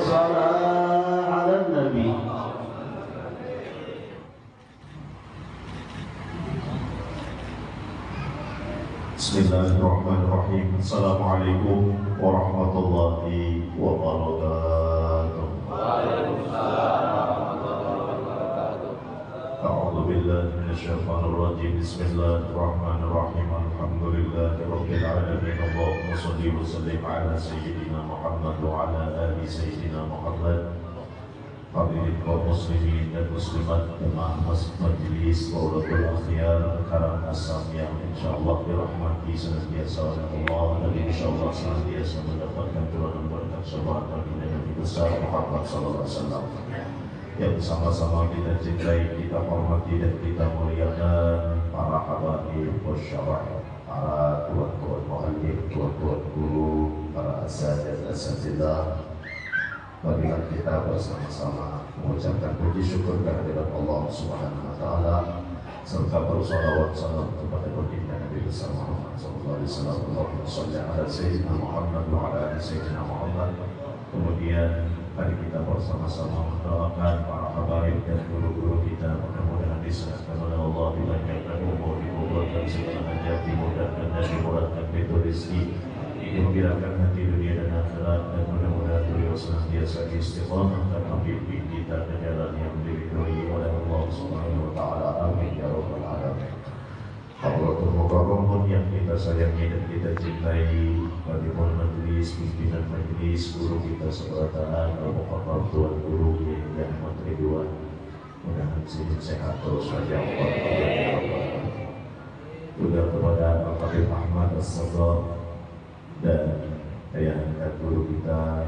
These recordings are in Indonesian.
الصلاة على النبي. Bismillahirrahmanirrahim. Assalamualaikum warahmatullahi wabarakatuh. A'udzu billahi minasyaitonir rajim. Bismillahirrahmanirrahim. Alhamdulillahi rabbil alamin. Allahumma shalli wa sallim ala sayyidina Muhammad wa ala ali sayyidina Muhammad. Hadirin kaum muslimin dan muslimat jemaah majelis Qaulatul Akhyar Karang Asam yang insyaallah dirahmati senantiasa oleh Allah dan insyaallah senantiasa mendapatkan tuladan berkat syafaat baginda Nabi besar Muhammad sallallahu alaihi wasallam yang bersama-sama kita cintai, kita hormati dan kita muliakan para habaib wasyabaib, para tuan-tuan muallim, tuan-tuan guru, para asatidzah. Marilah kita bersama-sama mengucapkan puji syukur kehadirat Allah Subhanahu wa taala serta bersalawat salam kepada baginda Nabi besar Muhammad sallallahu alaihi wasallam. Allahumma shalli ala sayyidina Muhammad wa ala ali sayyidina Muhammad. Kemudian mari kita bersama-sama mendoakan para habaib dan guru-guru kita, mudah-mudahan diserahkan oleh Allah, dilancarkan umur, dikuburkan segala hajat, dimudahkan dan dimurahkan pintu rezeki, digembirakan hati dunia dan akhirat, dan mudah-mudahan beliau senantiasa istiqomahkan membimbing kita ke jalan yang diridhoi oleh Allah Subhanahu wa taala. Amin ya rabbal alamin. Hadratul mukarramun yang kita sayangi dan kita cintai, Khadimul Majlis, pimpinan majlis, guru kita seberatan, Al-Muqarrar Tuan Guru yang Menteri Dua, mudah-mudahan sehat terus saja Allah. Juga kepada Al-Fatih Ahmad As-Sabar dan ayah angkat guru kita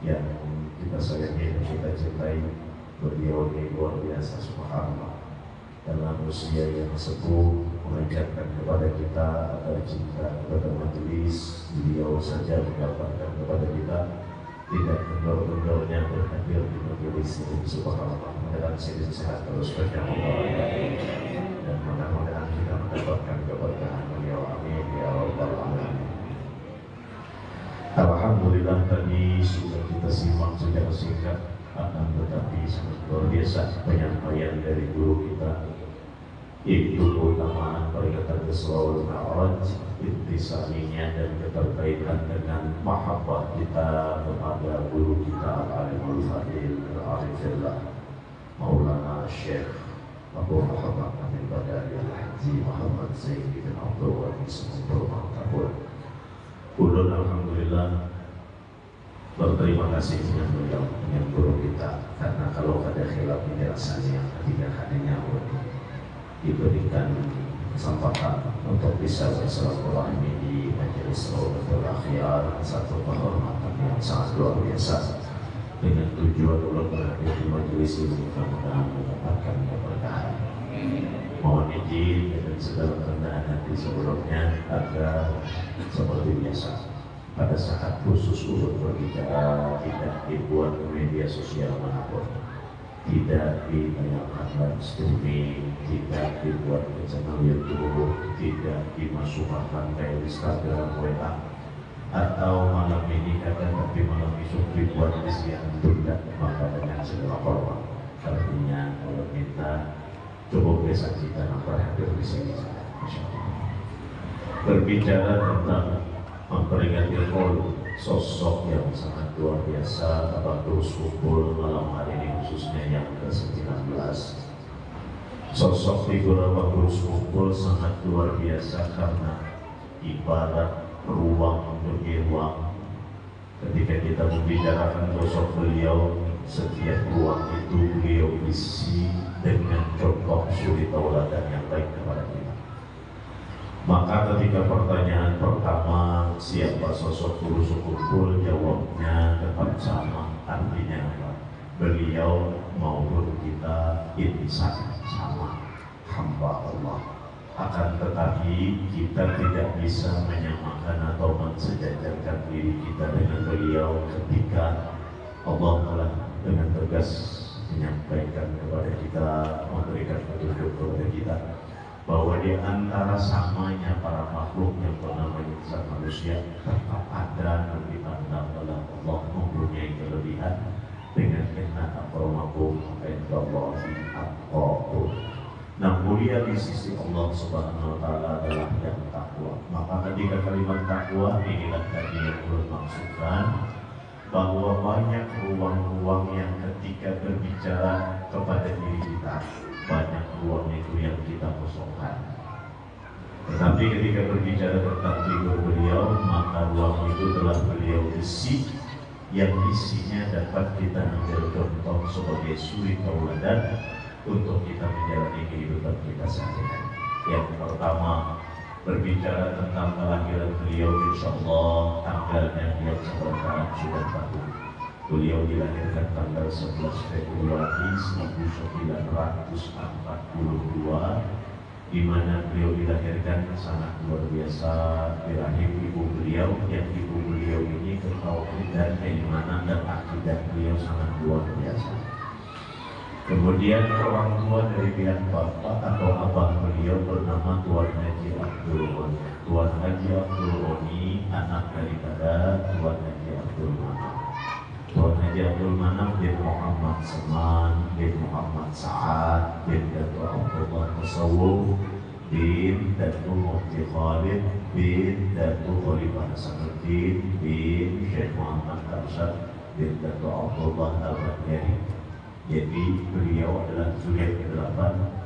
yang kita sayangi dan kita cintai. Beliau ini luar biasa, subhanallah, dalam usia yang sepuh mengajarkan kepada kita agar cinta kepada majelis. Beliau saja mendapatkan kepada kita tidak kendor-kendornya berhadir di majelis ini, subhanallah. Mudah-mudahan sehat terus panjang umur dan mudah-mudahan kita mendapatkan keberkahan beliau. Amin ya rabbal alamin. Alhamdulillah, tadi sudah kita simak secara singkat, akan tetapi sangat luar biasa penyampaian dari guru kita, yaitu keutamaan peringatan Isra'ul Mi'raj, intisarinya dan keterkaitan dengan mahabbah kita kepada guru kita Al-Alimul Fadil Al-Arifillah Maulana Syekh Abu Muhammad Amin Badari Al-Haji Muhammad Zaid bin Abdul Wahid Semoga Mahtabur. Ulun alhamdulillah berterima kasih dengan beliau, dengan guru kita, karena kalau ada khilaf ini rasanya ketika hadirnya diberikan kesempatan untuk bisa bersilaturahmi di majelis Qaulatul Akhyar, satu penghormatan yang sangat luar biasa. Dengan tujuan ulun berhadir di majelis ini mudah-mudahan mendapatkan keberkahan. Mohon izin dengan segala kerendahan hati sebelumnya agar seperti biasa pada saat khusus ulun berbicara tidak dibuat ke media sosial manapun, tidak ditayangkan live streaming, tidak dibuat ke channel YouTube, tidak dimasukkan ke Instagram, WA, atau malam ini akan tapi malam besok dibuat di siang tunda, maka dengan segala hormat artinya kalau minta cukup besar kita nampak hadir di sini. Berbicara tentang memperingati Maulid, sosok yang sangat luar biasa, Abah terus kumpul malam hari ini khususnya yang ke-19. Sosok figur Abah terus kumpul sangat luar biasa karena ibarat ruang demi ruang. Ketika kita membicarakan sosok beliau, setiap ruang itu beliau isi dengan contoh suri tauladan yang baik kepada kita. Maka ketika pertanyaan pertama siapa sosok guru kumpul, jawabnya tetap sama, artinya apa? Beliau maupun kita insan sama, hamba Allah. Akan tetapi kita tidak bisa menyamakan atau mensejajarkan diri kita dengan beliau ketika Allah telah dengan tegas menyampaikan kepada kita, memberikan petunjuk kepada kita bahwa di antara samanya para makhluk yang bernama insan manusia tetap ada yang dipandang oleh Allah mempunyai kelebihan mulia di sisi Allah Subhanahu wa Ta'ala adalah yang takwa. Maka ketika kalimat takwa inilah tadi yang bermaksudkan bahwa banyak ruang-ruang yang ketika berbicara kepada diri kita, banyak ruang itu yang kita kosongkan. Tetapi ketika berbicara tentang figur beliau, maka ruang itu telah beliau isi, yang isinya dapat kita ambil contoh sebagai suri tauladan untuk kita menjalani kehidupan kita sehari-hari. Yang pertama, berbicara tentang kelahiran beliau, insya Allah tanggalnya yang sebentar sudah tahu. Beliau dilahirkan tanggal 11 Februari 1942, di mana beliau dilahirkan sangat luar biasa di rahim ibu beliau, yang ibu beliau ini bertauhid dan keimanan dan akidah beliau sangat luar biasa. Kemudian orang tua dari pihak bapak atau abah beliau bernama Tuan Haji Abdul Ghani. Tuan Haji Abdul Ghani anak daripada Tuan Haji Abdul Manaf. Tuan Haji Abdul Manaf bin Muhammad Seman bin Muhammad Sa'ad bin Datu Abdullah Tasawuf bin Datu Mufti Khalid bin Datu Khalifah Hasanuddin bin Syekh Muhammad Arsyad bin Datu Abdullah Al-Badjari. Jadi beliau adalah zuriat ke-8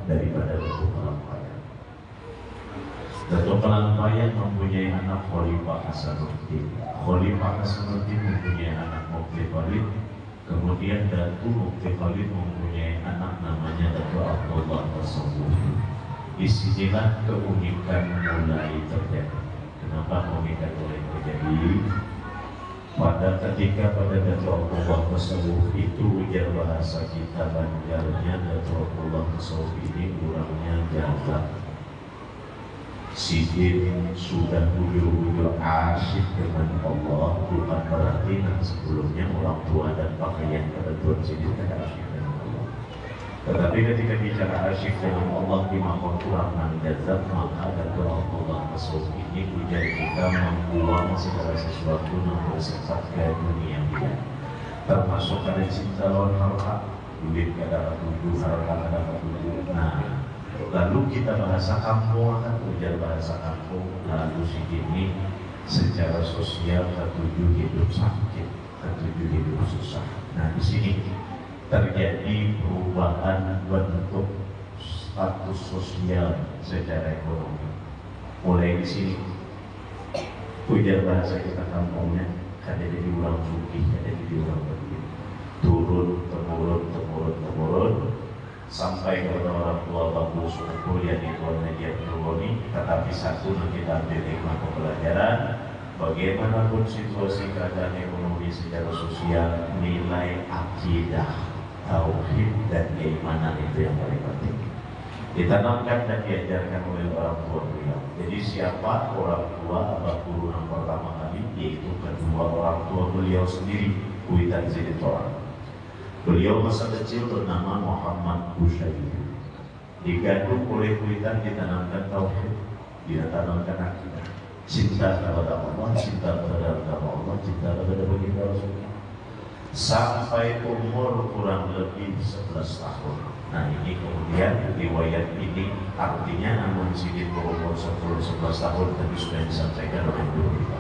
daripada Datu Kalampayan. Datu Kalampayan mempunyai anak Khalifah Hasanuddin. Khalifah Hasanuddin mempunyai anak Mufti Khalid. Kemudian Datu Mufti Khalid mempunyai anak namanya Datu Abdullah Tasawuf. Disinilah keunikan mulai terjadi. Kenapa keunikan mulai terjadi? Pada ketika pada Datu Abdullah Tasawuf itu, ujar bahasa kita Banjarnya, Datu Abdullah Tasawuf ini orangnya jaga. Sidin sudah bujur-bujur asyik dengan Allah, bukan berarti sebelumnya orang tua dan pakaian kebetulan Sidin tidak asyik dengan Allah. Tetapi ketika bicara asyik dengan Allah di makam kurang jazab, maka Datu Abdullah Tasawuf ini ujar kita membuang segala sesuatu yang bersifat ke dunia kita, termasuk ada cinta lawan harta, duit kada tujuh, harta kada tujuh. Nah, lalu kita bahasa kampung, akan ujar bahasa kampung, lalu si ini secara sosial ketujuh hidup sakit, ketujuh hidup susah. Nah, di sini terjadi perubahan bentuk status sosial secara ekonomi. Mulai di sini, ujar bahasa kita kampungnya, kada jadi orang sugih, kada jadi orang begitu. Turun, temurun, sampai kepada orang tua bagus kuliah di Tuan Haji Abdul Ghani. Tetapi satu yang kita ambil hikmah pelajaran, bagaimanapun situasi keadaan ekonomi secara sosial, nilai akidah, tauhid dan keimanan itu yang paling penting ditanamkan dan diajarkan oleh orang tua beliau. Jadi siapa orang tua abah guru yang pertama kali, yaitu kedua orang tua beliau sendiri, Kuitan Ziditoran. Beliau masa kecil bernama Muhammad Bushairi. Digadung oleh Kuitan, ditanamkan tauhid, ditanamkan akidah, cinta kepada Allah, cinta kepada agama Allah, cinta kepada baginda Rasulullah, sampai umur kurang lebih 11 tahun. Nah, ini kemudian riwayat ini artinya namun Sidin berumur 10-11 tahun tadi sudah disampaikan oleh guru kita.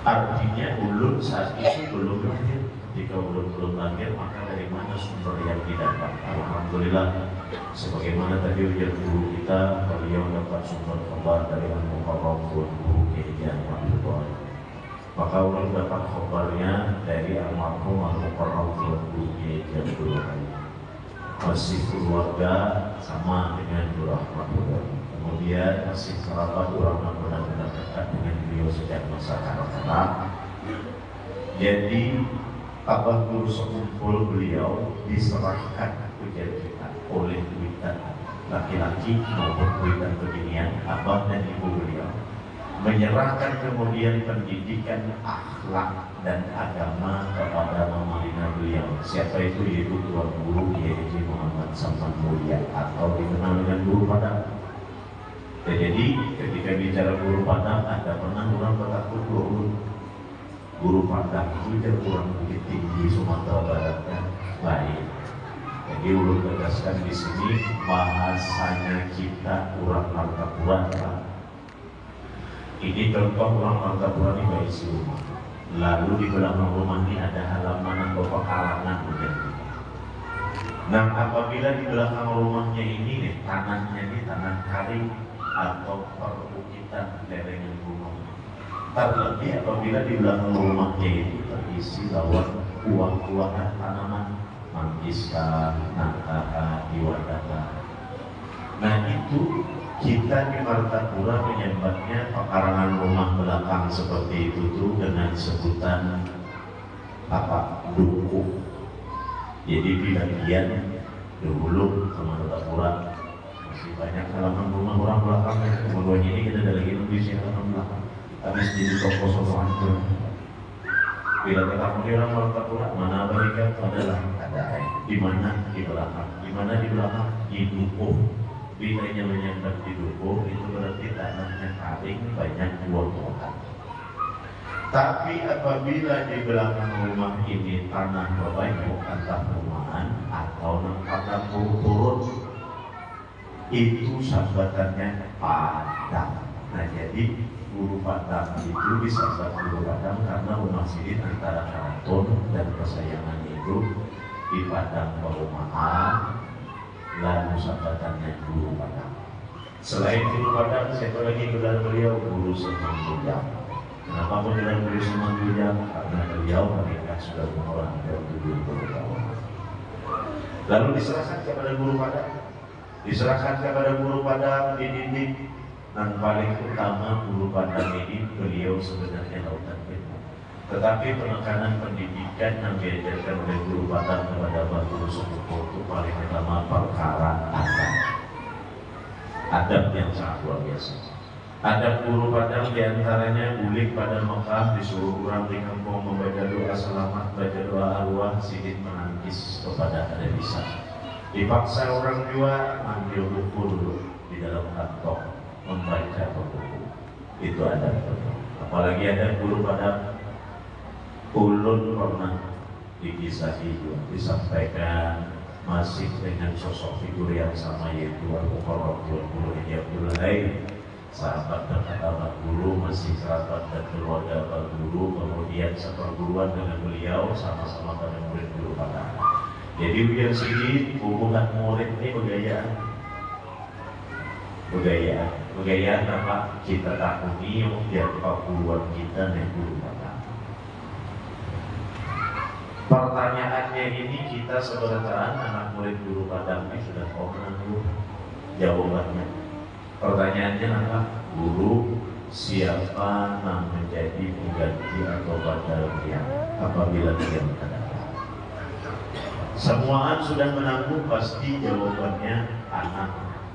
Artinya ulun saat itu belum lahir. Jika ulun belum lahir, maka dari mana sumber yang didapat? Alhamdulillah, sebagaimana tadi ujar guru kita, beliau dapat sumber khabar dari Al-Mukarram guru Kiai Muhammad. Maka ulun dapat khabarnya dari almarhum Al-Mukarram guru Kiai Muhammad. Masih keluarga sama dengan Nur Ahmad. Kemudian masih kerabat orang yang benar-benar dekat dengan beliau sejak masa kanak-kanak. Jadi abah guru sekumpul beliau diserahkan ujar kita oleh Kuitan laki-laki maupun Kuitan beginian, abah dan ibu beliau menyerahkan kemudian pendidikan akhlak dan agama kepada memalina beliau. Siapa itu? Yaitu Tuan Guru Kiai Haji Muhammad Saman Mulia atau dikenal dengan Guru Padang. Jadi ketika bicara Guru Padang, ada pernah orang bertakut Guru Padang itu kurang bukit tinggi Sumatera Barat kan? Baik. Jadi ulun tegaskan di sini bahasanya kita orang Martapura. Ini contoh orang Martapura ini isi rumah. Lalu di belakang rumah ini ada halaman atau pekarangan begitu. Nah, apabila di belakang rumahnya ini nih, tanahnya ini tanah kering atau perbukitan lereng gunung. Terlebih apabila di belakang rumahnya itu terisi lawan buah-buahan tanaman, mangkiska, nangka, iwadaka. Nah itu kita di Martapura menyebutnya pekarangan rumah belakang seperti itu tuh dengan sebutan apa? Duku. Jadi di bagian dulu ke Martapura masih banyak halaman rumah orang belakangnya. Kemudian ini kita ada lagi Indonesia halaman belakang. Habis jadi toko hancur. Bila ketemu di orang Martapura, mana mereka adalah ada di mana di belakang, di mana di belakang di duku. Bilanya menyambar di duku itu berarti tanahnya kering, banyak buah-buahan. Tapi apabila di belakang rumah ini tanah berbanyak antah rumahan atau pada turun, itu sambatannya padang. Nah jadi guru padang itu disebut guru padang karena rumah sini antara keraton dan kesayangan itu di padang perumahan. Lalu sambatannya guru padang. Selain guru padang, siapa lagi gelar beliau? Guru Semang Bujang. Kenapa gelar guru Semang Bujang? Karena beliau menikah sudah umur hampir 70 tahun. Lalu diserahkan kepada guru padang. Diserahkan kepada guru padang, dididik. Dan paling utama guru padang ini beliau sebenarnya lautan ilmu. Tetapi penekanan pendidikan yang diajarkan oleh guru padang kepada guru sepupu itu paling utama perkara adab yang sangat luar biasa. Adab guru padang diantaranya bulik pada Mekah disuruh orang di kampung membaca doa selamat, baca doa arwah, sidin menangkis kepada ada bisa. Dipaksa orang tua ambil buku dulu di dalam kantong membaca buku. Itu adab. Apalagi ada guru padang. Ulun pernah dikisahi juga disampaikan masih dengan sosok figur yang sama yaitu Al-Mukarram Guru Abdullahi, sahabat dan kerabat guru, masih kerabat dan keluarga guru, kemudian seperguruan dengan beliau sama-sama pada murid guru padang. Jadi ujian sini hubungan murid ini begayaan apa kita takuni biar perguruan kita dan guru padang. Pertanyaannya ini kita sebenarnya anak murid guru padang ini sudah tahu menanggung jawabannya. Pertanyaannya apa? Guru, siapa yang menjadi pengganti atau badalnya apabila dia mendadak? Semuaan sudah menanggung pasti jawabannya anak.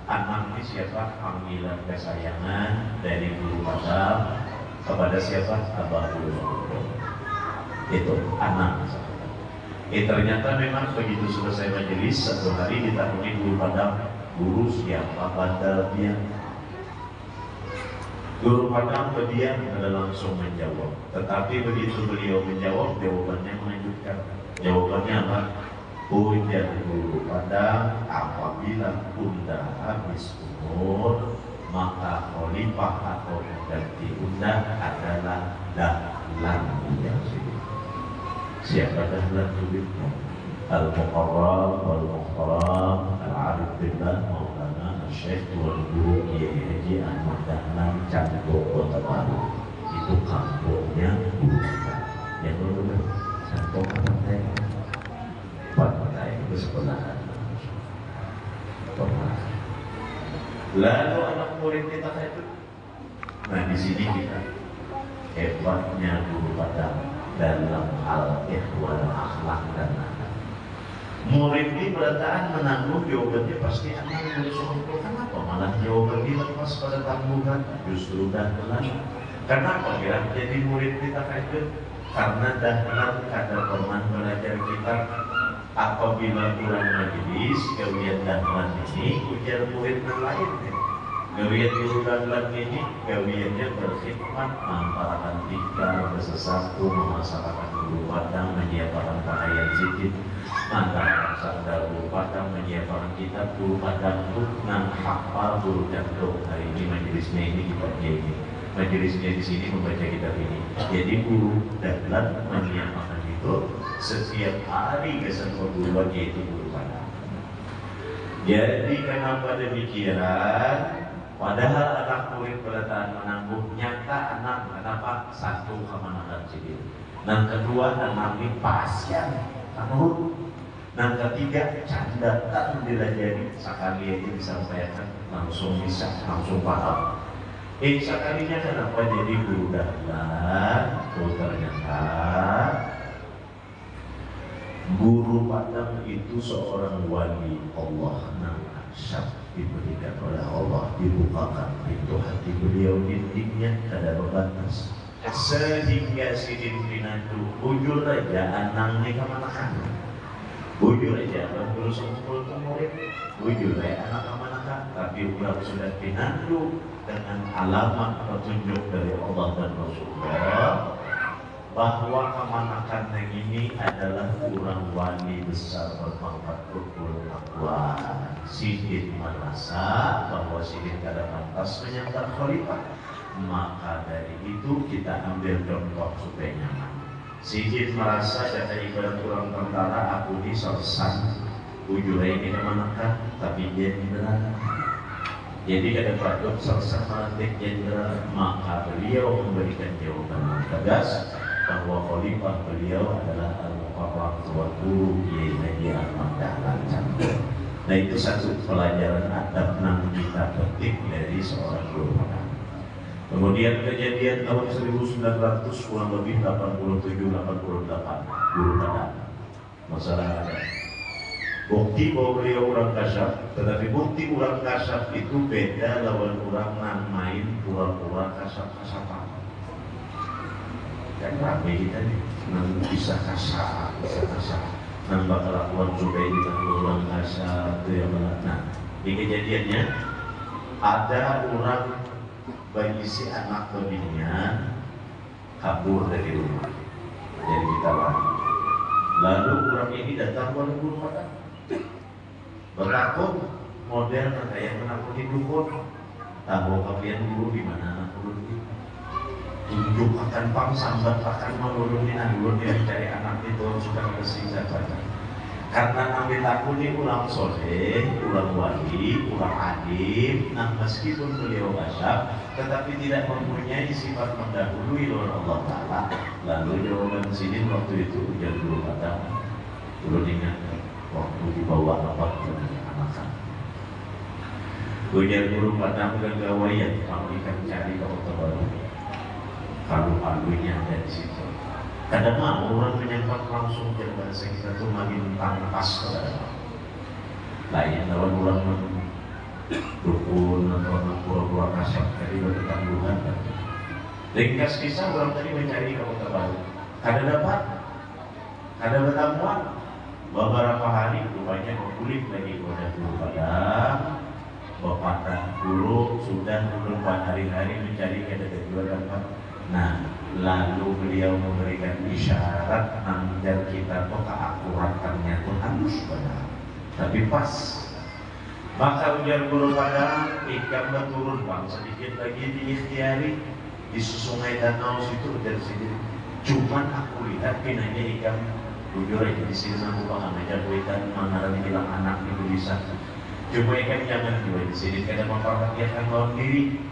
Anak ini siapa? Panggilan kesayangan dari guru padang kepada siapa? Abah guru. Itu anak. Ternyata memang begitu selesai majelis satu hari ditanyain guru padang, guru siapa badal dia? Guru padang berdiam dan langsung menjawab. Tetapi begitu beliau menjawab, jawabannya mengejutkan. Jawabannya apa? Ujar guru padang, apabila bunda habis umur, maka khalifah atau pengganti bunda adalah dahlan yang sini. Siapa dahlan itu? Al-Mukarram wal-Muhtaram Al-Arif Billah Maulana Syekh Tuan Guru Kiai Haji Ahmad Dahlan Cangkok Kota Baru. Itu kampungnya guru kita. Yang benar Cangkok Pantai itu sebelahan. Lalu anak murid kita itu. Nah di sini kita hebatnya guru padang dalam hal ikhwal akhlak dan adab. Murid ini berataan menanggung jawabannya pasti anak murid sombong. Kenapa malah jawabannya lepas pada tanggungan? Justru dahlan. Kenapa kira jadi murid kita kayak? Karena dahlan kadang pernah belajar kita. Apabila kurang majelis, gawian dahlan ini ujar murid yang lain. Gawian guru dahlan ini gawiannya berkhidmat, mengamparakan tikar, bersesatu, memasakkan guru padang, menyiapkan pakaian zikir, antara sadar guru padang menyiapkan kita guru padang itu nang hafal guru jatuh. Hari ini majelisnya ini kita ini majelisnya di sini membaca kitab ini. Jadi guru dahlan menyiapkan itu setiap hari kesan perguruan yaitu guru padang. Jadi kenapa demikian? Padahal anak murid berataan menangguh nyata anak kenapa satu kemanakan civil. Dan kedua anak ini pasien menurut. Dan ketiga candatan dilajari sekali aja disampaikan langsung bisa langsung paham. Sekalinya kenapa jadi guru dahlan? Oh ternyata guru padang itu seorang wali Allah yang asyaf diberikan oleh Allah, dibukakan pintu hati beliau, dindingnya ada batas sehingga sidin pinatu bujur aja anangnya kemana-kan, bujur aja baru sempul murid, bujur aja anak kemana-kan, tapi udah sudah pinatu dengan alamat petunjuk dari Allah dan Rasulullah bahwa kemanakan yang ini adalah orang wali besar berpangkat rukun takwa. Sidin merasa bahwa Sidin kada pantas menyantap khalifah, maka dari itu kita ambil contoh supaya nyaman. Sidin merasa kata ibarat orang tentara, aku ini sersan ujurnya ini kemanakan, tapi dia di belakang. Jadi kada patut sersan melantik jenderal, maka beliau memberikan jawaban tegas bahwa khalifah beliau adalah al-muqarrab tuan guru Kiai Haji Ahmad Dahlan Cantur. Nah itu satu pelajaran adab yang kita petik dari seorang guru padang. Kemudian kejadian tahun 1900 kurang lebih 87-88 guru padang masalah ada. Bukti bahwa beliau orang kasyaf, tetapi bukti orang kasyaf itu beda lawan orang yang main pura-pura kasyaf-kasyafan. Kan rame kita nih, nang bisa kasar, nang bakal lakukan supaya kita orang kasar itu yang benar. Nah, di kejadiannya ada orang bagi si anak bininya kabur dari rumah, jadi kita lari. Lalu orang ini datang ke guru padang, bertakut model kayak menakuti dukun. Tahu kalian guru di mana anak guru itu? Tunjuk akan sambat akan menuruni anggur yang cari anak itu sudah bersih saja. Karena kami takut ini ulang soleh, ulang wali, ulang adib. Nah meskipun beliau kasyaf, tetapi tidak mempunyai sifat mendahului oleh Allah Taala. Lalu jawaban sini waktu itu ujian guru padang, dulu ingat waktu dibawa apa anak-anak. Ujian guru padang dan gawayan, kamu ikan cari ke kota baru. Kalau palunya ada di situ. Kadang orang menyangkut langsung ke bahasa kita tuh makin tangkas kepada lain lawan orang dukun atau pura-pura kasar jadi bertanggungan. Ringkas kisah orang tadi mencari ke kota baru. Kada dapat, kada bertemuan. Beberapa hari rupanya berkulit lagi kepada guru padang. Bapak guru sudah beberapa hari-hari mencari kada kedua dapat. Nah, lalu beliau memberikan isyarat agar kita kok keakuratannya tuh halus benar, tapi pas. Maka ujar guru padang, ikan berturun bang sedikit lagi diikhtiari di sungai danau situ dan sini. Cuman aku lihat pinanya ikan bujur aja di sini aku paham aja ikan mana bilang anak itu bisa. Cuma ikan jangan juga di sini karena memperhatikan lawan diri.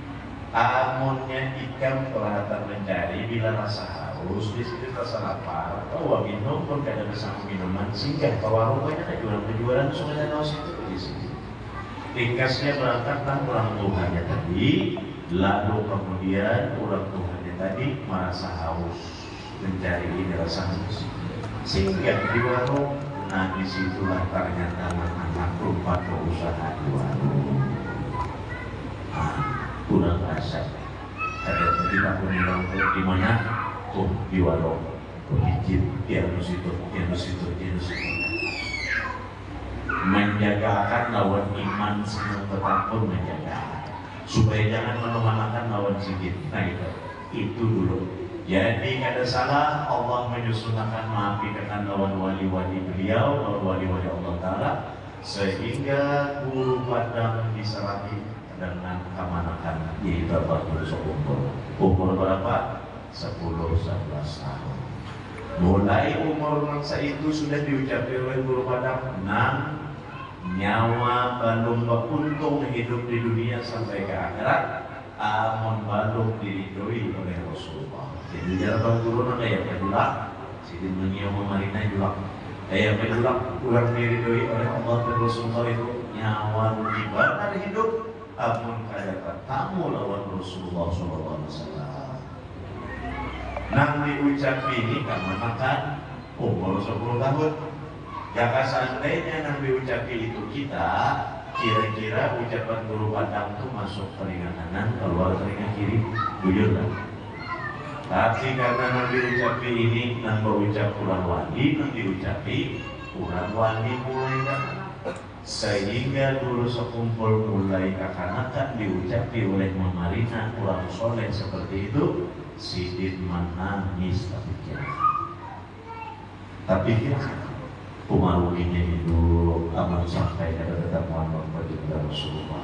Amunnya ikan pelihatan mencari bila rasa haus, di situ rasa lapar, bawa minum pun kadang bersama minuman singgah ke warung banyak kejualan sungai danau situ di sini. Ringkasnya berangkat dan orang tuhannya tadi, lalu kemudian orang tuhannya tadi merasa haus, mencari ini rasa haus, singgah di warung. Nah disitulah ternyata anak lupa usaha di warung. Kurang asal. Ada kita punya di mana? Oh di warung. Bikin tianus itu. Menjagakan lawan iman senang bertakun menjaga supaya jangan melemahkan lawan sedikit. Nah itu dulu. Jadi kada salah Allah menyusunkan maafikan lawan wali-wali beliau, lawan wali-wali Allah Ta'ala, sehingga guru padang diserahi dengan kemanakan yaitu umur berapa? 10-11 tahun. Mulai umur masa itu sudah diucapkan oleh guru padang, nang nyawa belum beruntung hidup di dunia sampai ke akhirat, amun belum diridhoi oleh Rasulullah. Jadi jalan guru nang ya pedulak, sidin menyium marina julak. Pedulak kurang diridhoi oleh Allah dan Rasulullah itu nyawa ibadah hidup, amun kada ketemu lawan Rasulullah sallallahu alaihi wasallam. Nang diucap ini karena makan umur 10 tahun. Jika seandainya nang diucap itu kita, kira-kira ucapan guru padang itu masuk telinga kanan, keluar telinga kiri, bujur lah. Tapi karena nang diucapi ini, nang berucap kurang wali, nang diucapi kurang wali mulai kanan. Sehingga dulu sekumpul mulai kakanakan diucapi oleh Mamarina kurang soleh seperti itu, sidin menangis tapi kira umaruginya hidup aman sampai kada ketemuan baginda Rasulullah.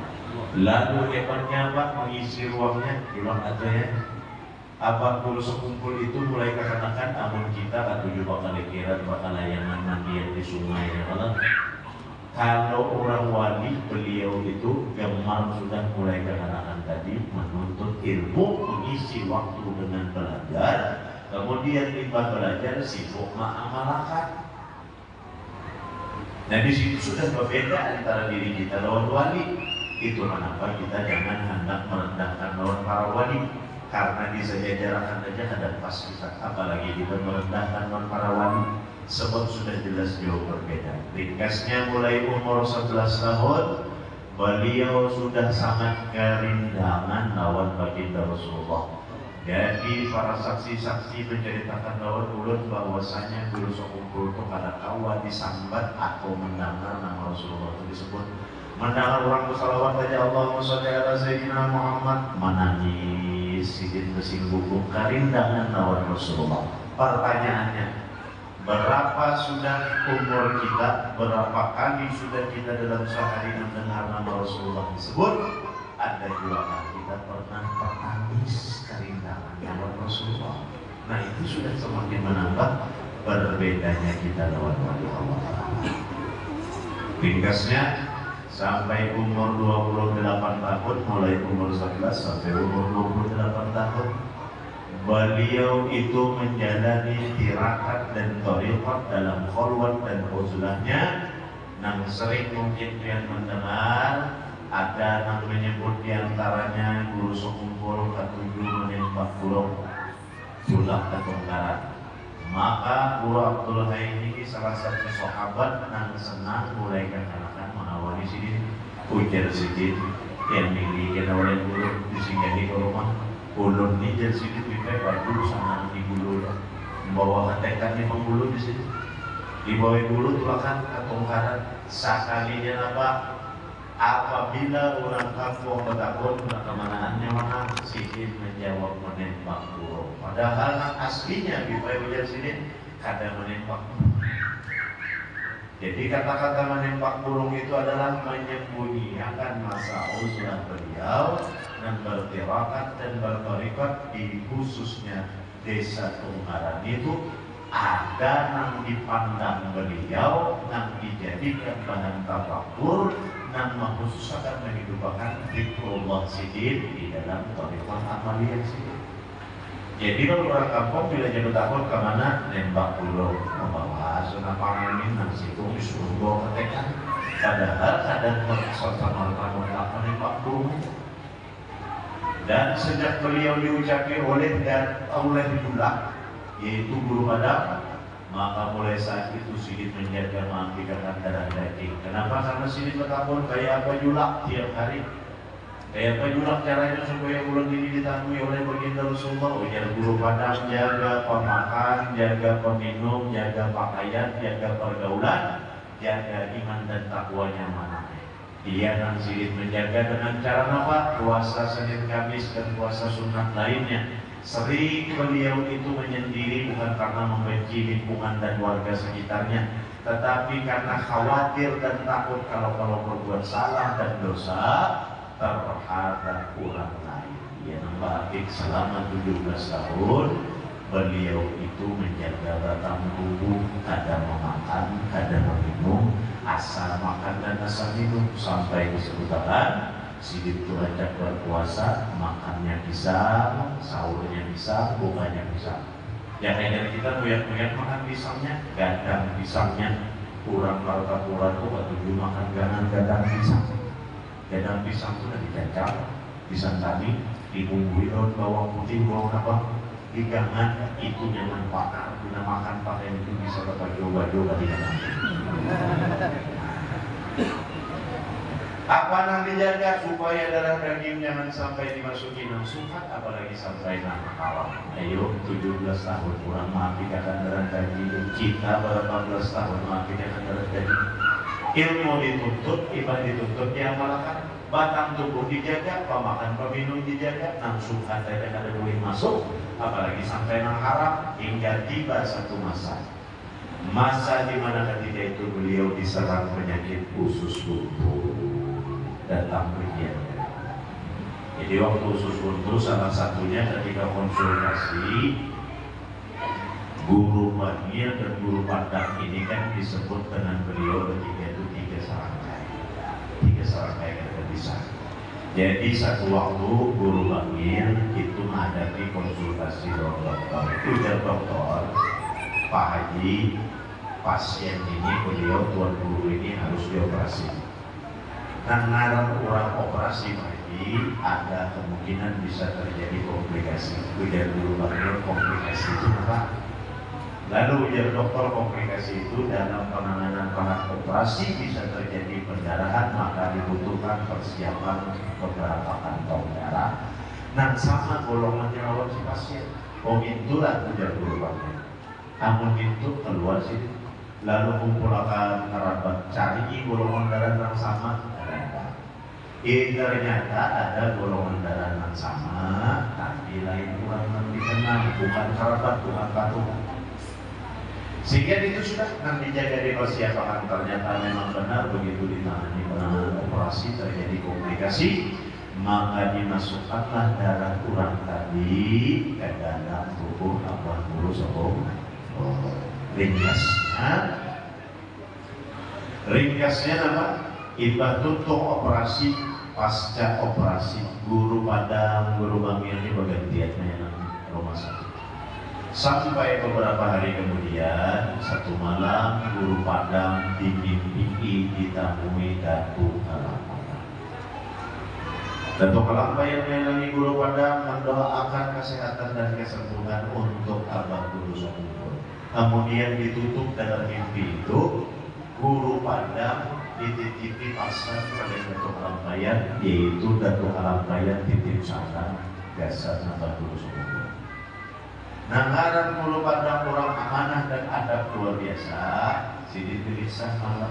Lalu hebatnya Pak mengisi ruangnya, bilang aja ya. Apa dulu sekumpul itu mulai kakanakan amun kita katuju bakal kira bakal layangan mandian di sungai ya Allah. Kalau orang wali beliau itu gemar sudah mulai kakanakan tadi menuntut ilmu, mengisi waktu dengan belajar, kemudian limbah belajar sibuk mengamalkan. Nah di situ sudah berbeda antara diri kita lawan wali. Itu kenapa kita jangan hendak merendahkan lawan para wali, karena di sejajaran saja ada pas kita, apalagi kita merendahkan lawan para wali, sebab sudah jelas jauh berbeda. Ringkasnya mulai umur 11 tahun beliau sudah sangat kerindangan lawan baginda Rasulullah. Jadi para saksi-saksi menceritakan lawan ulun bahwasanya dulu sekumpul itu pada kawan disambat atau mendengar nama Rasulullah itu disebut, mendengar orang bersalawat saja Allahumma sholli ala sayyidina Muhammad, menangis sidin bersinggung kerindangan lawan Rasulullah. Pertanyaannya, berapa sudah umur kita, berapa kali sudah kita dalam sehari mendengar nama Rasulullah disebut? Ada juga kita pernah menangis kerindangan lawan Rasulullah. Nah itu sudah semakin menambah berbedanya kita lawan wali Allah. Ringkasnya sampai umur 28 tahun, mulai umur 11 sampai umur 28 tahun, beliau itu menjalani tirakat dan thariqat dalam khalwat dan uzlahnya. Nang sering mungkin kalian mendengar ada yang menyebut diantaranya guru sekumpul ketujuh menembak pulau julak ketunggaran. Maka guru Abdul Hai ini salah satu sahabat yang senang mulai kekanakan mengawali sini ujar sidin yang dimiliki oleh guru disinggahi ke rumah ulun ini jadi sidin kita baju sama di guru membawa ketekan di penggulu di sini di bawah guru tulakan ketunggaran sakalinya apa. Apabila orang kampung bertakun kemanaannya mana sidin menjawab menembak burung. Padahal aslinya Bipai ujar sidin kada menembak. Jadi kata-kata menembak burung itu adalah menyembunyikan masa uzlah beliau dan bertirakat dan bertarikat di khususnya desa Tunggaran itu. Ada yang dipandang beliau, yang dijadikan bahan tafakur, yang mengkhususkan menghidupkan zikrullah sidin di dalam tarikat amaliyah sidin. Jadi kalau orang kampung bila jadi takut kemana nembak pulau, membawa sunah panganin nang situ disuruh bawa ketekan. Padahal kadang serta-merta menembak pulau. Dan sejak beliau diucapi oleh budak, yaitu guru padang, maka mulai saat itu sidin menjaga menghidupkan darah daging. Kenapa? Karena sidin bertakun kayak apa julak tiap hari. Kayak apa julak caranya supaya bulan ini ditanggui oleh baginda Rasulullah. Ujar guru padang, jaga pemakan, jaga peminum, jaga pakaian, jaga pergaulan, jaga iman dan takwanya mana. Dia sidin menjaga dengan cara apa? Puasa Senin Kamis dan puasa sunat lainnya. Sering beliau itu menyendiri bukan karena membenci lingkungan dan warga sekitarnya, tetapi karena khawatir dan takut kalau berbuat salah dan dosa terhadap orang lain. Ya, nambah selama 17 tahun beliau itu menjaga batang tubuh, kada memakan, kada meminum, asal makan dan asal minum, sampai disebutkan Sidin itu ajak berpuasa, makannya pisang, sahurnya pisang, bukanya pisang. Ya kayak dari kita buyat-buyat makan pisangnya, gadang pisangnya, kurang kurang kok tujuh makan gadang pisang. Gadang pisang itu udah dicacah, pisang tadi dibumbui daun bawang putih, bawang apa, digangan, itu nyaman pakar, guna makan pakai itu bisa bapak coba-coba di dalam. Apa yang dijaga supaya darah daging jangan sampai dimasuki nafsuhat, apalagi sampai nama haram. Ayo 17 tahun kurang mengakibatkan darah daging, kita berapa belas tahun mengakibatkan darah daging. Ilmu dituntut, ibadah dituntut, diamalkan, batang tubuh dijaga, pemakan peminum dijaga, nafsuhat tidak ada boleh masuk, apalagi sampai nama haram. Hingga tiba satu masa di mana ketika itu beliau diserang penyakit usus buntu, datang ujian. Jadi waktu usus buntu salah satunya ketika konsultasi guru Magil dan guru Padang ini kan disebut dengan beliau ketika itu tiga serangkai yang bisa. Jadi satu waktu guru Magil itu menghadapi konsultasi dokter. Ujar dokter, Pak Haji, pasien ini beliau tuan guru ini harus dioperasi. Ngaran orang operasi lagi ada kemungkinan bisa terjadi komplikasi. Ujar dulu bakal komplikasi itu apa? Lalu ujar dokter komplikasi itu dalam penanganan para operasi bisa terjadi pendarahan, maka dibutuhkan persiapan beberapa kantong darah. Nah sama golongannya lawan si pasien. Oh itulah ujar dulu bakal. Namun itu keluar sih. Lalu kumpulkan kerabat cari golongan darah yang sama. Ternyata ada golongan darah yang sama, tapi lain orang yang dikenal, bukan kerabat, bukan patungan. Sehingga itu sudah nanti jaga di persiapan. Ternyata memang benar begitu ditangani penanganan operasi terjadi komplikasi, maka dimasukkanlah darah kurang tadi ke dalam tubuh abang guru sobong. Ringkasnya apa? Ibah tutup operasi, pasca operasi guru Padang, guru Bangil ini bergantiannya rumah sakit. Sampai beberapa hari kemudian, satu malam guru Padang dimimpi ditemui Datuk Kalampayan. Datuk Kalampayan menemui guru Padang mendoakan kesehatan dan kesembuhan untuk abang guru Sobong. Kemudian ditutup dalam mimpi itu, guru Padang dititipi pasar oleh Datuk Kalampayan, yaitu Datuk Kalampayan titip sana gasar nambah guru Sobong. Nangaran guru Padang orang amanah dan adab luar biasa, sini tulisan malam.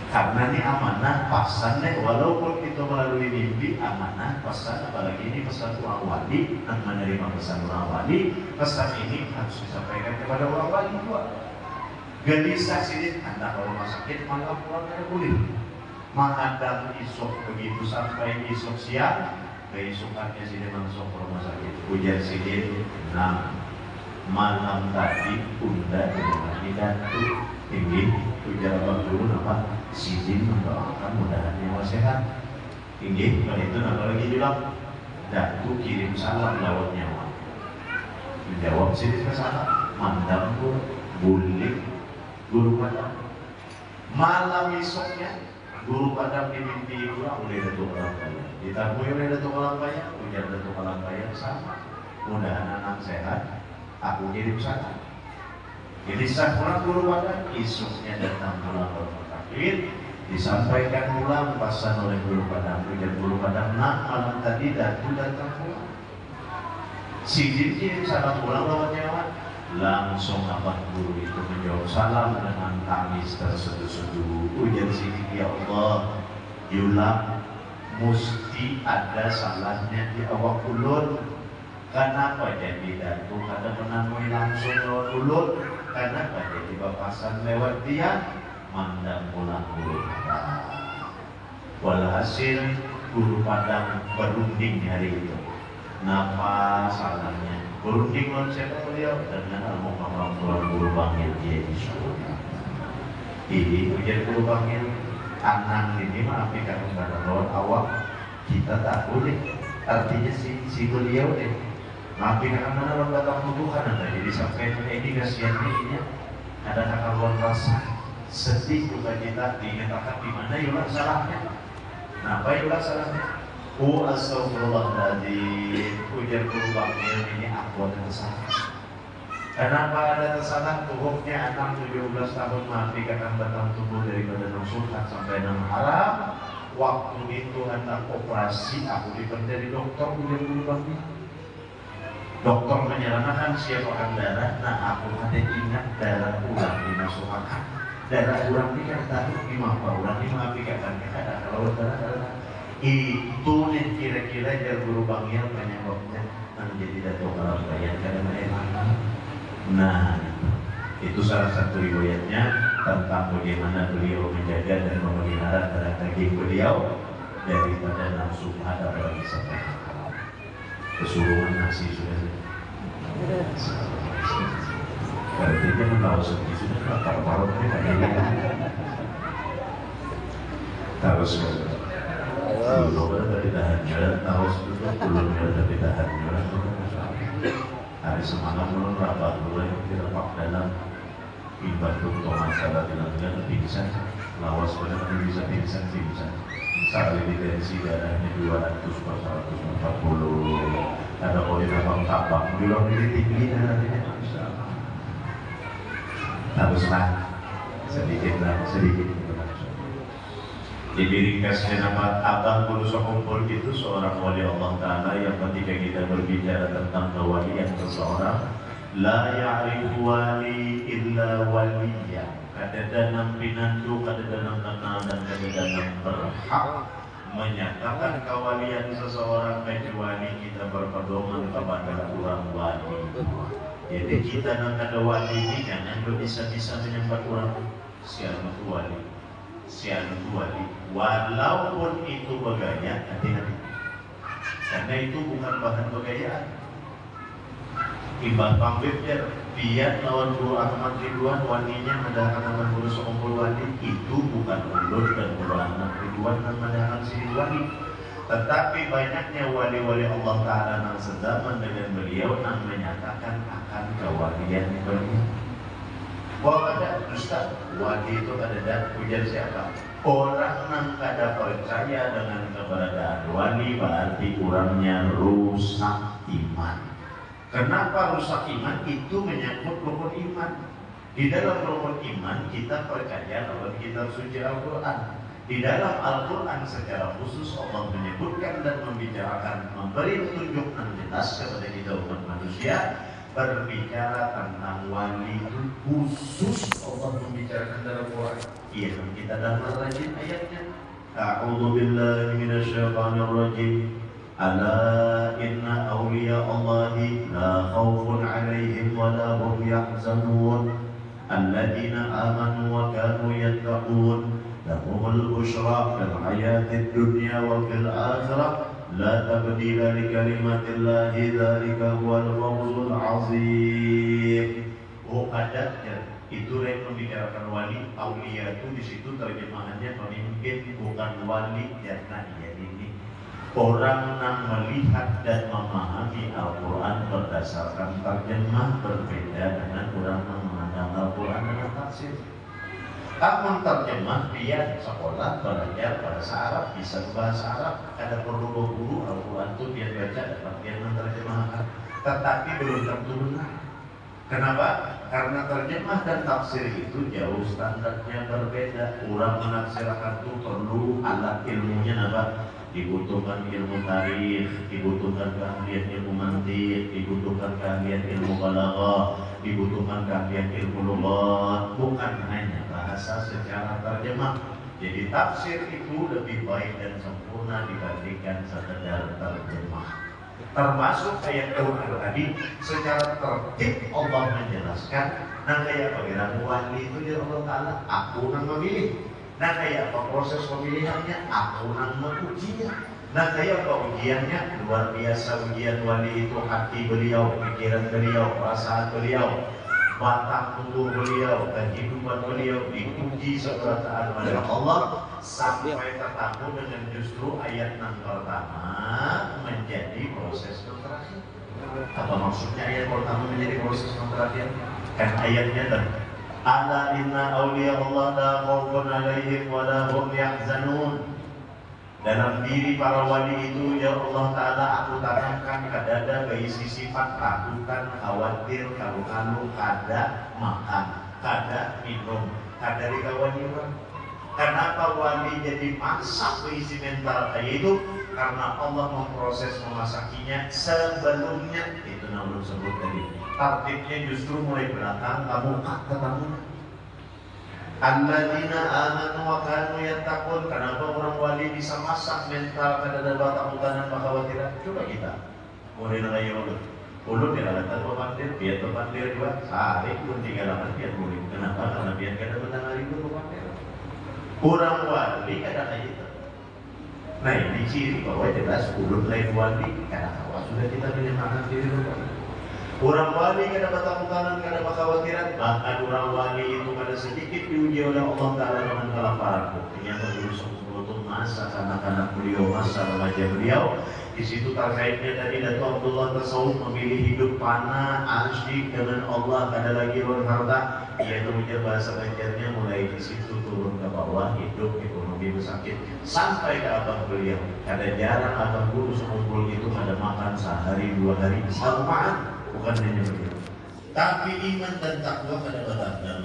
Karena ini amanah pasannya, walaupun itu melalui mimpi amanah pesan, apalagi ini pesan orang wali, dan menerima pesan orang wali, pesan ini harus disampaikan kepada orang wali juga. Gelisah sini, anda kalau rumah sakit malam pulang ada boleh. Menghadap isuk begitu sampai isuk siang, keisukannya sini masuk ke rumah sakit. Ujar sini, nah malam tadi unda dengan Datuk tinggi. Ujar abang dulu apa? Sidin mendoakan mudahan nyawa sehat. Tinggi, kalau itu apa lagi bilang? Datuk kirim salam lewat nyawa. Menjawab sini ke sana, mandam pun boleh. Guru Padang malam esoknya guru Padang dimimpi pulang oleh Datuk Kalampayan, ditemui oleh Datuk Kalampayan. Ujar Datuk Kalampayan sama, mudahan anak sehat, aku kirim sana. Jadi saat pulang guru Padang, esoknya datang pulang ke rumah sakit, disampaikan pulang pasan oleh guru Padang. Ujar guru Padang, nah malam tadi Datuk datang pulang, Sidin kirim salam pulang lawan nyawa. Langsung abang guru itu menjawab salam dengan tangis terseduh-seduh. Ujar Sidin, ya Allah, yulang mesti ada salahnya di awak ulun. Kenapa jadi datu kada menamui langsung lewat ulut? Kenapa jadi bapasan lewat dia? Mandang pulang guru Padang. Walhasil guru Padang berunding hari itu. Napa salahnya? Berunding dengan siapa beliau? Dengan al-mukarram guru Bangil dia di surga. Ini ujian guru Bangil. Anang ini mengapikan kepada lawan awak kita tak boleh. Artinya si beliau deh. Mengapikan mana lawan batang tubuhan anda. Jadi sampai ini kasihan ini ada kakaruan rasa sedih juga kita dinyatakan di mana yulah salahnya. Nah, apa yulah salahnya? Astagfirullahaladzim. Ujar guru Bangil ini aku ada kesalahan. Kenapa ada kesalahan? Tuhuknya anak 17 tahun mati karena batang tubuh daripada nafsuhan sampai enam haram. Waktu itu hendak operasi, aku diperdari dokter ujar guru Bangil. Dokter menyarankan siapkan darah. Nah, aku ada ingat darah ulang dimasukkan. Darah ulang ini kan tahu gimana ulang ini mengapikan ada kalau darah itu nih kira-kira jar guru Bangil penyebabnya menjadi datuk kalau bayan karena emang. Nah, itu salah satu riwayatnya tentang bagaimana beliau menjaga dan memelihara darah daging beliau daripada nafsu ada pada sampai kesuruhan nasi sudah. Artinya menawa sedih sudah lapar-lapar ini kayaknya. Terus belum ada tapi tahan tahu sebetulnya belum ada tapi tahan hari semalam belum rapat mulai direpak dalam ibadah untuk masalah dilakukan pingsan lawas benar bisa pingsan saat ini tensi darahnya 200/140 ada oleh abang tabak bilang ini tinggi darahnya haruslah sedikit diringkasnya nama abang Bulusa Kumpul itu seorang wali Allah Ta'ala yang ketika kita berbicara tentang kewalian seseorang la ya'rifu wali illa waliya kada danam pinandu, kada danam kenal dan kada danam berhak menyatakan kewalian seseorang kecuali kita berpedoman kepada orang wali. Jadi kita nak ada wali ini jangan bisa-bisa menyembah orang siapa wali walaupun itu bergaya, hati-hati karena itu bukan bahan bergayaan. Imbang pambitnya biar lawan Guru Ahmad Ridwan walinya mendahkan nama Guru Sokumpul wali itu bukan ulur dan Guru Ahmad Ridwan yang mendahkan si wali, tetapi banyaknya wali-wali Allah Ta'ala yang sezaman dengan beliau yang menyatakan akan kewalian beliau. Bahwa ada Ustaz, wali itu ada dan ujar siapa? Orang yang kada percaya dengan keberadaan wali berarti orangnya rusak iman. Kenapa rusak iman? Itu menyangkut rukun iman. Di dalam rukun iman kita percaya bahwa kitab suci Al-Quran. Di dalam Al-Quran secara khusus Allah menyebutkan dan membicarakan, memberi petunjuk yang jelas kepada kita umat manusia. Berbicara tentang wali itu khusus Allah membicarakan dalam Quran. Iya, kita dalam rajin ayatnya. A'udzu billahi minasyaitonir rajim. Ala inna awliya Allahi la khaufun 'alaihim wa la hum yahzanun. Alladzina amanu wa kanu yattaqun. Lahumul busyra fil hayatid dunya wa fil akhirah. La tabdila li kalimatillahi dzalika huwal fawzul azim. Oh, adatnya itu yang membicarakan wali, aulia itu di situ terjemahannya pemimpin, bukan wali. Karena ini orang yang melihat dan memahami Al-Quran berdasarkan terjemah berbeda dengan orang yang memandang Al-Quran dengan tafsir. Namun terjemah dia sekolah belajar bahasa Arab, bisa bahasa Arab, ada perlu guru Al-Quran itu dia baca dapat dia menerjemahkan, tetapi belum tentu benar. Kenapa? Karena terjemah dan tafsir itu jauh standarnya berbeda. Orang menafsirkan itu perlu alat ilmunya apa? Dibutuhkan ilmu tarikh, dibutuhkan keahlian ilmu mantiq, dibutuhkan keahlian ilmu balaghah, dibutuhkan keahlian ilmu lughat, bukan hanya bahasa secara terjemah. Jadi tafsir itu lebih baik dan sempurna dibandingkan sekedar terjemah. Termasuk ayat Quran tadi secara tertib Allah menjelaskan. Nah kayak bagaimana wali itu ya Allah Ta'ala, aku yang memilih. Nah kayak apa proses pemilihannya, aku yang mengujinya. Nah kayak apa ujiannya, luar biasa ujian wali itu. Hati beliau, pikiran beliau, perasaan beliau, batang tubuh beliau, kehidupan beliau diuji secara oleh Allah sampai ketemu dengan justru ayat yang pertama menjadi proses yang terakhir. Apa maksudnya ayat pertama menjadi proses yang terakhir? Kan ayatnya tadi, ala inna awliya Allah la khawfun alaihim wa la hum yahzanun. Dalam diri para wali itu ya Allah Ta'ala aku tanamkan kadada berisi sifat takutan, khawatir, kalu-kalu, kada makan, kada minum, kada dikawaniwan. Kenapa wali jadi masak berisi mental kayak itu? Karena Allah memproses memasakinya sebelumnya. Itu namun sebut tadi. Tartibnya justru mulai belakang, kamu ketemu. Alladzina amanu wa kanu yattaqun. Kenapa orang wali bisa masak mental kadada batakutan kekhawatiran? Coba kita. Mulai dari ulun. Ulun dilakukan pemandir, biar pemandir juga. Sehari pun 3 biar mulai. Kenapa? Karena biar kada menangani itu pemandir. Orang wali kada kayak itu. Nah ini ciri bahwa jelas ulun lain wali. Kada tahu sudah kita menyamakan diri ulun. Orang wali kada batakutan, kada kekhawatiran. Bahkan orang wali itu kada sedikit diuji oleh Allah Ta'ala dengan kelaparan. Buktinya berusaha menutup masa anak-anak beliau, masa remaja beliau. Di situ terkaitnya tadi Dato' Abdullah Tasawuf memilih hidup panah, asyik dengan Allah, kada lagi harta. Ia mengujar bahasa Banjarnya mulai di situ turun ke bawah, hidup ekonomi bersakit sampai ke abang beliau. Kada jarang abang guru sekumpul itu kada makan sehari 2 hari samaan. Bukan hanya begitu, tapi iman dan takwa pada badan